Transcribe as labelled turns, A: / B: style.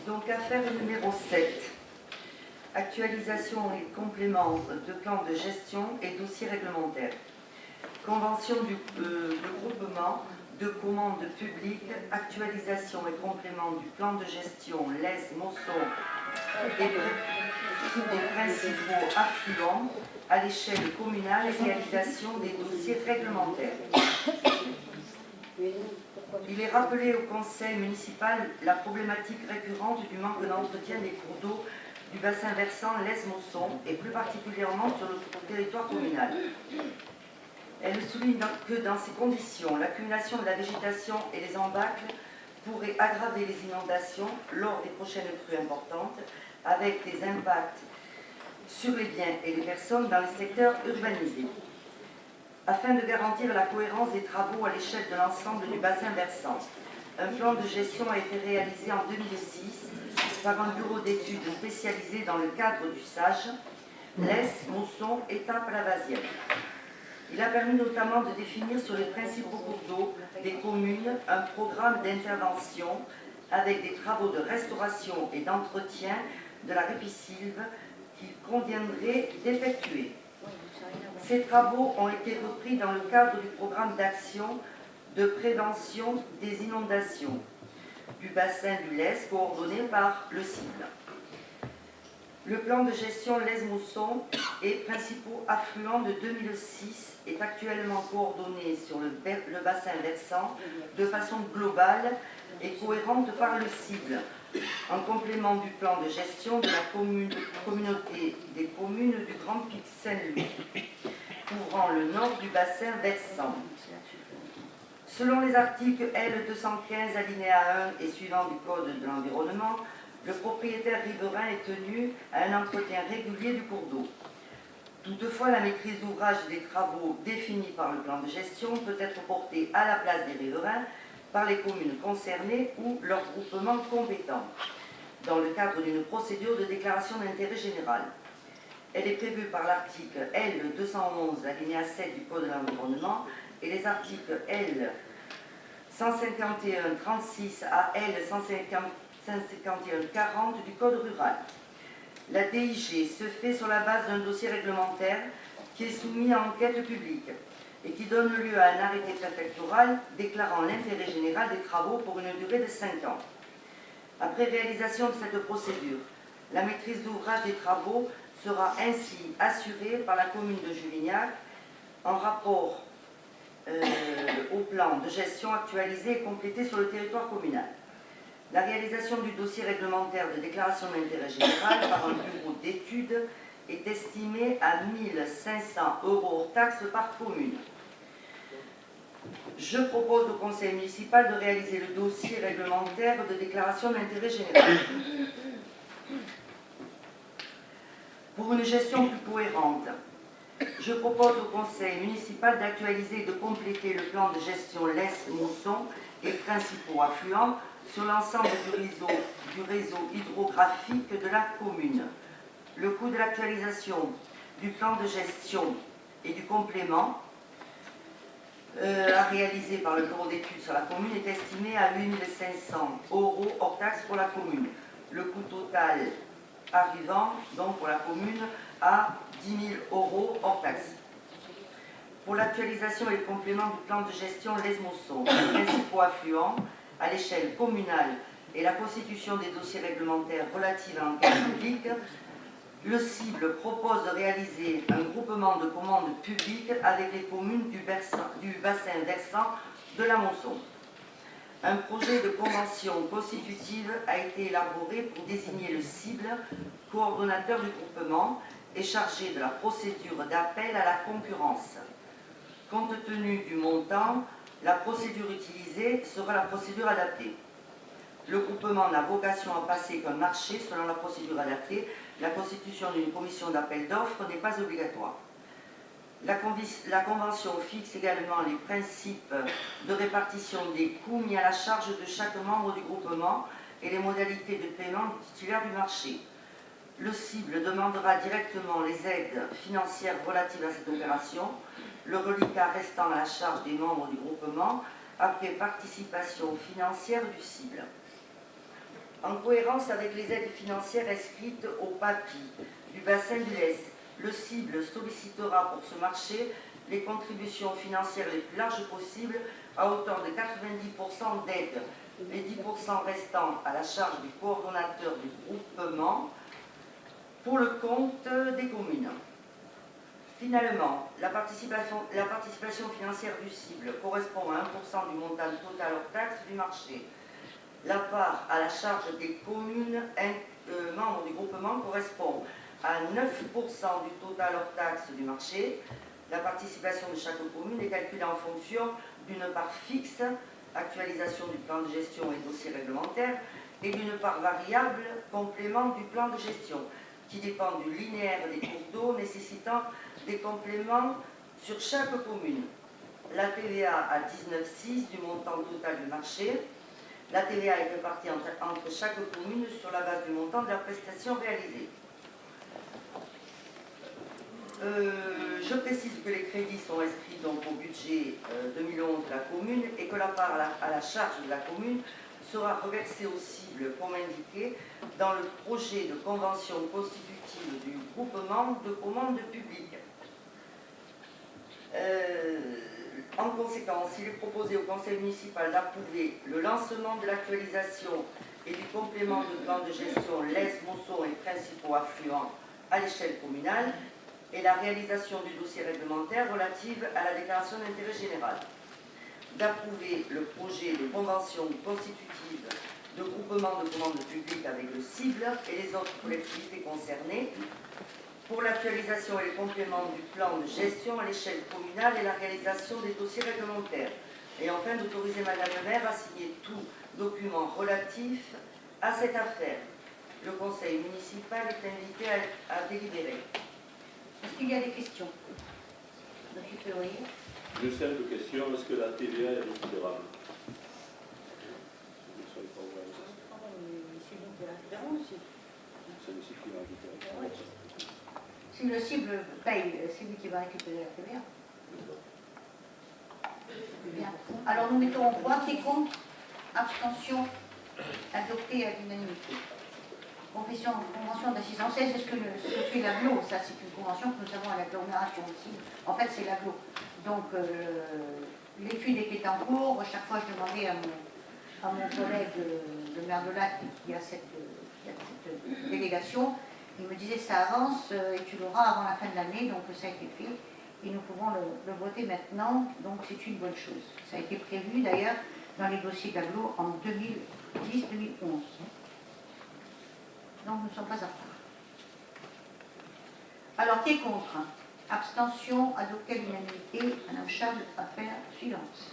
A: Donc, affaire numéro 7. Actualisation et complément de plan de gestion et dossier réglementaire. Convention de groupement de commandes publiques, actualisation et complément du plan de gestion Lez-Mosson des principaux affluents à l'échelle communale et réalisation des dossiers réglementaires. Il est rappelé au conseil municipal la problématique récurrente du manque d'entretien des cours d'eau du bassin versant Lez-Mosson et plus particulièrement sur le territoire communal. Elle souligne que dans ces conditions, l'accumulation de la végétation et les embâcles pourrait aggraver les inondations lors des prochaines crues importantes, avec des impacts sur les biens et les personnes dans les secteurs urbanisés. Afin de garantir la cohérence des travaux à l'échelle de l'ensemble du bassin versant, un plan de gestion a été réalisé en 2006 par un bureau d'études spécialisé dans le cadre du SAGE, Lez-Mosson, étape Lavazienne. Il a permis notamment de définir sur les principaux cours d'eau des communes un programme d'intervention avec des travaux de restauration et d'entretien de la ripisylve qu'il conviendrait d'effectuer. Ces travaux ont été repris dans le cadre du programme d'action de prévention des inondations du bassin du Lez coordonné par le cible. Le plan de gestion Lez-Mosson et principaux affluents de 2006 est actuellement coordonné sur le bassin versant de façon globale et cohérente par le cible, en complément du plan de gestion de la communauté des communes du Grand Pic Saint-Louis, couvrant le nord du bassin versant. Selon les articles L215 alinéa 1 et suivants du Code de l'environnement, le propriétaire riverain est tenu à un entretien régulier du cours d'eau. Toutefois, la maîtrise d'ouvrage des travaux définis par le plan de gestion peut être portée à la place des riverains par les communes concernées ou leurs groupements compétents, dans le cadre d'une procédure de déclaration d'intérêt général. Elle est prévue par l'article L211 alinéa 7 du Code de l'environnement et les articles L151-36 à L151-40 du Code rural. La DIG se fait sur la base d'un dossier réglementaire qui est soumis à enquête publique et qui donne lieu à un arrêté préfectoral déclarant l'intérêt général des travaux pour une durée de 5 ans. Après réalisation de cette procédure, la maîtrise d'ouvrage des travaux sera ainsi assurée par la commune de Juvignac en rapport au plan de gestion actualisé et complété sur le territoire communal. La réalisation du dossier réglementaire de déclaration d'intérêt général par un bureau d'études est estimée à 1 500 € hors taxes par commune. Je propose au conseil municipal de réaliser le dossier réglementaire de déclaration d'intérêt général. Pour une gestion plus cohérente, je propose au conseil municipal d'actualiser et de compléter le plan de gestion Lez-Mosson et principaux affluents sur l'ensemble du réseau hydrographique de la commune. Le coût de l'actualisation du plan de gestion et du complément à réaliser par le bureau d'études sur la commune est estimé à 8 500 € hors taxes pour la commune. Le coût total arrivant donc pour la commune à 10 000 € hors taxes. Pour l'actualisation et le complément du plan de gestion Lez-Mosson, les principaux affluents à l'échelle communale et la constitution des dossiers réglementaires relatifs à l'enquête publique, le cible propose de réaliser un groupement de commandes publiques avec les communes du bassin versant de la Mosson. Un projet de convention constitutive a été élaboré pour désigner le cible, coordonnateur du groupement et chargé de la procédure d'appel à la concurrence. Compte tenu du montant, la procédure utilisée sera la procédure adaptée. Le groupement n'a vocation à passer qu'un marché selon la procédure adaptée. La constitution d'une commission d'appel d'offres n'est pas obligatoire. La convention fixe également les principes de répartition des coûts mis à la charge de chaque membre du groupement et les modalités de paiement du titulaire du marché. Le cible demandera directement les aides financières relatives à cette opération, le reliquat restant à la charge des membres du groupement après participation financière du cible. En cohérence avec les aides financières inscrites au PAPI du bassin du Lez, le cible sollicitera pour ce marché les contributions financières les plus larges possibles à hauteur de 90% d'aide, les 10% restants à la charge du coordonnateur du groupement pour le compte des communes. Finalement, la participation financière du cible correspond à 1% du montant total hors taxe du marché. La part à la charge des communes membres du groupement correspond à 9% du total hors taxe du marché. La participation de chaque commune est calculée en fonction d'une part fixe, actualisation du plan de gestion et dossier réglementaire, et d'une part variable, complément du plan de gestion, qui dépend du linéaire des cours d'eau nécessitant des compléments sur chaque commune. La TVA à 19,6 du montant total du marché. La TVA est répartie entre chaque commune sur la base du montant de la prestation réalisée. Je précise que les crédits sont inscrits donc au budget 2011 de la commune et que la part à la charge de la commune sera reversée aux cibles comme indiqué dans le projet de convention constitutive du groupement de commande publique. En conséquence, il est proposé au conseil municipal d'approuver le lancement de l'actualisation et du complément de plan de gestion Lez, Mosson et principaux affluents à l'échelle communale et la réalisation du dossier réglementaire relative à la déclaration d'intérêt général. D'approuver le projet de convention constitutive de groupement de commande publique avec le cible et les autres collectivités concernées pour l'actualisation et le complément du plan de gestion à l'échelle communale et la réalisation des dossiers réglementaires. Et enfin, d'autoriser Madame le maire à signer tout document relatif à cette affaire. Le conseil municipal est invité à délibérer.
B: Est-ce qu'il y a des questions? Monsieur Février.
C: Une simple question, est-ce que la TVA est récupérable?
B: Si le cible paye, c'est lui qui va récupérer la TVA. Bien. Alors nous mettons en voix qui est contre, abstention, adopté à l'unanimité. Convention d'assistance, c'est ce que fait l'aglo, ça c'est une convention que nous avons à l'agglomération aussi. En fait c'est l'aglo. Donc l'étude était en cours, chaque fois je demandais à mon collègue, le maire de Lac, qui a cette délégation, il me disait ça avance et tu l'auras avant la fin de l'année, donc ça a été fait et nous pouvons le voter maintenant, donc c'est une bonne chose. Ça a été prévu d'ailleurs dans les dossiers d'aglo en 2010-2011. Donc nous ne sommes pas en retard. Alors qui est contre? Abstention, adopté à l'unanimité. Madame Charles, affaire suivante.